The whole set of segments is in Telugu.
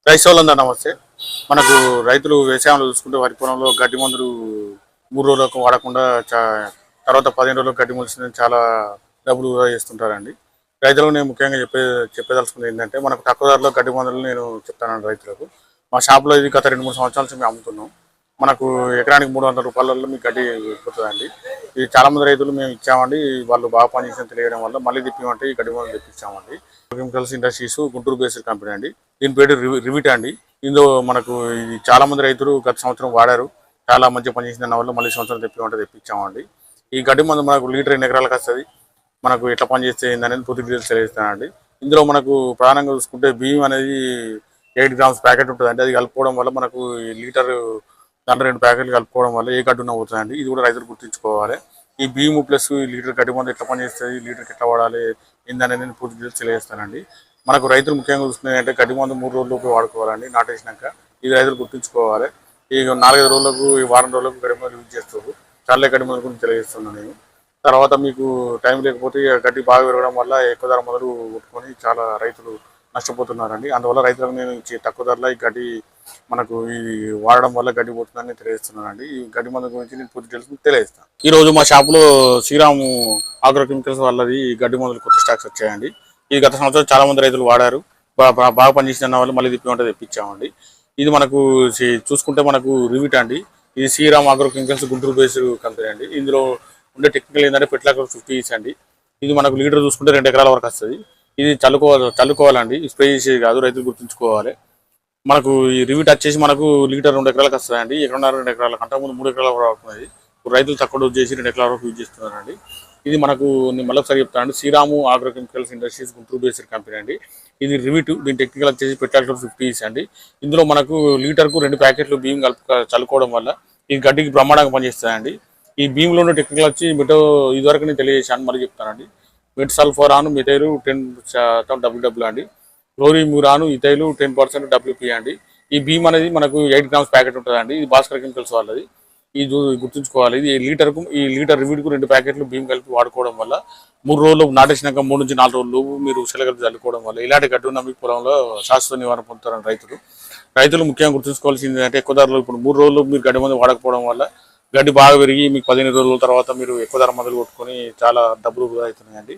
రైతులందరూ నమస్తే. మనకు రైతులు వ్యవసాయంలో చూసుకుంటే వరి పొలంలో గడ్డి మందులు 3 రోజులకు వాడకుండా తర్వాత 15 రోజులకు గడ్డి మొలిసిందని చాలా డబ్బులు వృధా చేస్తుంటారండి. రైతులకు నేను ముఖ్యంగా చెప్పదలుచుకున్నది ఏంటంటే మనకు తక్కువ ధరలో గడ్డి మందులు నేను చెప్తానండి రైతులకు. మా షాప్లో ఇది గత 2-3 సంవత్సరాల నుంచి మేము అమ్ముతున్నాం. మనకు ఎకరానికి 300 రూపాయలలో మీకు గడ్డి పోతుందండి. ఇది చాలామంది రైతులు మేము ఇచ్చామండి, వాళ్ళు బాగా పనిచేసిన తెలియడం వల్ల మళ్ళీ తిప్పిమంటే ఈ గడ్డి మందులు తెప్పించామండి. Chemicals industries Guntur based company అండి. దీని పేరు రివిట్ అండి. ఇందులో మనకు ఇది చాలా మంది రైతులు గత సంవత్సరం వాడారు, చాలా మంచిగా పనిచేసిన వల్ల మళ్ళీ సంవత్సరం తెప్పించామండి. ఈ గడ్డి మందు మనకు లీటర్ 2 ఎకరాలకు వస్తుంది. మనకు ఎట్లా పనిచేస్తే ఏందనేది పూర్తి డీటెయిల్స్ తెలియజేస్తానండి. ఇందులో మనకు ప్రధానంగా చూసుకుంటే బియ్యం అనేది 8 గ్రామ్స్ ప్యాకెట్ ఉంటుందండి. అది కలుపుకోవడం వల్ల మనకు లీటర్ దాంట్లో 2 ప్యాకెట్లు కలుపుకోవడం వల్ల ఏ గడ్డున పోతుందండి. ఇది కూడా రైతులు గుర్తుంచుకోవాలి. ఈ బియ్యం ప్లస్ ఈ లీటర్ గడ్డి మందు ఎట్లా పనిచేస్తుంది, లీటర్కి ఎట్లా వాడాలి ఏందనేది నేను పూర్తి డీటెయిల్స్ తెలియజేస్తానండి. మనకు రైతులు ముఖ్యంగా చూసుకునేది అంటే గడ్డి మందు 3 రోజులకు వాడుకోవాలండి నాటేసినాక. ఇది రైతులు గుర్తుంచుకోవాలి. ఈ 4-5 రోజులకు, ఈ వారం రోజులకు గడ్డి మందులు యూజ్ చేస్తారు. చల్లే గడ్డి మందుల గురించి తెలియజేస్తున్నాను నేను. తర్వాత మీకు టైం లేకపోతే గడ్డి బాగా పెరగడం వల్ల ఎక్కువ ధర మందులు కొట్టుకొని చాలా రైతులు నష్టపోతున్నారండి. అందువల్ల రైతులకు నేను తక్కువ ధరలో ఈ గడ్డి మనకు ఈ వాడడం వల్ల గడ్డి పోతుందని తెలియజేస్తున్నానండి. ఈ గడ్డి మందు గురించి నేను పూర్తి డీటెయిల్స్ తెలియజేస్తాను. ఈరోజు మా షాప్లో శ్రీరాము ఆగ్రో కెమికల్స్ వాళ్ళది గడ్డి మందులు కొత్త స్టాక్స్ వచ్చాయండి. ఇది గత సంవత్సరం చాలా మంది రైతులు వాడారు, బాగా పనిచేసిన వాళ్ళు మళ్ళీ తిప్పిమంటే తెప్పించామండి. ఇది మనకు చూసుకుంటే మనకు రివిట్ అండి. ఇది Sriram agro chemicals Guntur based company అండి. ఇందులో ఉండే టెక్నికల్ ఏంటంటే ఫెర్టిలైజర్ 50 అండి. ఇది మనకు లీటర్ చూసుకుంటే 2 ఎకరాల వరకు వస్తుంది. ఇది చల్లుకోవాలండి, స్ప్రే చేసేది కాదు, రైతులు గుర్తుంచుకోవాలి. మనకు ఈ రివిట్ వచ్చేసి మనకు లీటర్ 2 ఎకరాలకు వస్తుందండి. 2 ఎకరాల కంటే ముందు 3 ఎకరాల వరకు అవుతుంది. రైతులు తక్కువ డోస్ చేసి 2 ఎకరాల వరకు యూజ్ చేస్తున్నారండి. ఇది మనకు నేను మళ్ళీ ఒకసారి చెప్తానండి, Sriramu agro chemicals industries Guntur based company అండి. ఇది రివిట్. దీని టెక్నికల్ వచ్చేసి ఫెర్టిలైజర్ 50 అండి. ఇందులో మనకు లీటర్కు 2 ప్యాకెట్లు బియ్యం చల్లుకోవడం వల్ల ఈ గడ్డికి బ్రహ్మాండంగా పనిచేస్తాయండి. ఈ బియ్యంలో ఉన్న టెక్నికల్ వచ్చి ఇదివరకు నేను తెలియజేశాను, మళ్ళీ చెప్తానండి. మెట్ సల్ఫరాను మిథైలు 10% WW అండి. క్లోరిమ్యూరాను ఇథైలు 10% WP అండి. ఈ బియ్యం అనేది మనకు 8 గ్రామ్స్ ప్యాకెట్ ఉంటుందండి. ఇది భాస్కర్ కెమికల్స్ వాళ్ళది. ఇది గుర్తుంచుకోవాలి. ఇది ఈ లీటర్ రివిడ్కు 2 ప్యాకెట్లు బియ్యం కలిపి వాడుకోవడం వల్ల 3 రోజులు నాటేసినాక 3-4 రోజులు మీరు కలిపి చల్లుకోవడం వల్ల ఇలాంటి గడ్డి ఉన్న మీ పొలంలో శాశ్వత నివారణ పొందుతారని రైతులు ముఖ్యంగా గుర్తుంచుకోవాల్సింది ఏంటంటే ఎక్కువ ధరలు ఇప్పుడు 3 రోజులు మీరు గడ్డి మందు వాడకపోవడం వల్ల గడ్డి బాగా పెరిగి మీకు 15 రోజుల తర్వాత మీరు ఎక్కువ ధర మందులు కొట్టుకొని చాలా డబ్బులు వృధా అవుతున్నాయండి.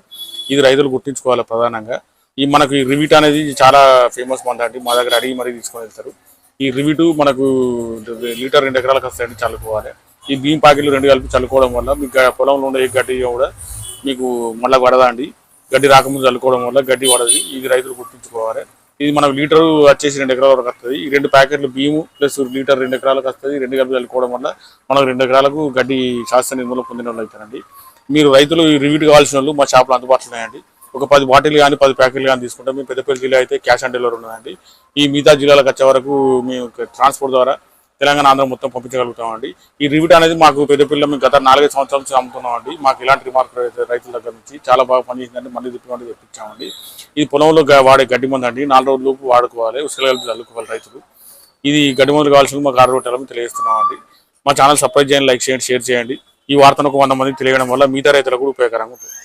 ఇది రైతులు గుర్తుంచుకోవాలి ప్రధానంగా. మనకు ఈ రివిట్ అనేది చాలా ఫేమస్ మందు అండి. మా దగ్గర అడిగి మరీ తీసుకొని వెళ్తారు. ఈ రివిట్ మనకు లీటర్ 2 ఎకరాలకు వస్తాయండి, చల్లుకోవాలి. ఈ బియ్యం ప్యాకెట్లు 2 కలిపి చల్లుకోవడం వల్ల మీకు పొలంలో ఉండే గడ్డి కూడా మీకు మళ్ళీ పడదండి. గడ్డి రాకముందు చల్లుకోవడం వల్ల గడ్డి పడది. ఇది రైతులు గుర్తుంచుకోవాలి. ఇది మనకు లీటర్ వచ్చేసి 2 ఎకరాల వరకు వస్తుంది. ఈ 2 ప్యాకెట్లు బియ్యం ప్లస్ లీటర్ 2 ఎకరాలకు వస్తుంది. 2 కలిపి చల్లుకోవడం వల్ల మనకు 2 ఎకరాలకు గడ్డి శాస్త్ర నిర్మూలన పొందిన వాళ్ళు అవుతారండి. మీరు రైతులు ఈ రివిట్ కావాల్సిన వాళ్ళు మా షాప్లో అందుబాటులో ఉన్నాయండి. ఒక 10 బాటిల్ కానీ 10 ప్యాకెట్లు కానీ తీసుకుంటే మేము పెద్దపల్లి జిల్లా అయితే క్యాష్ ఆన్ డెలివరీ ఉన్నదండి. ఈ మిగతా జిల్లాలకు వచ్చే వరకు మేము ట్రాన్స్పోర్ట్ ద్వారా తెలంగాణ, ఆంధ్ర మొత్తం పంపించగలుగుతామండి. ఈ రివిట్ అనేది మాకు పెద్దపల్లిలో మేము గత 4-5 సంవత్సరాల నుంచి అమ్ముతున్నామండి. మాకు ఇలాంటి రిమార్క్ రైతుల దగ్గర నుంచి చాలా బాగా పనిచేసిందండి. మళ్ళీ తెప్పించామండి. ఇది పొలంలో వాడే గడ్డి మందు అండి. 4 రోజుల లోపు వాడుకోవాలి, ఉసిరిగలిపి చల్లుకోవాలి రైతులు. ఇది గడ్డి మందులు కావాల్సిన మాకు 6 రోజులు తెలియజేస్తున్నామండి. మా ఛానల్ సబ్స్క్రైబ్ చేయండి, లైక్ చేయండి, షేర్ చేయండి. ఈ వార్తను 100 మందికి తెలియడం వల్ల మిగతా రైతులకు కూడా ఉపయోగకరంగా ఉంటుంది.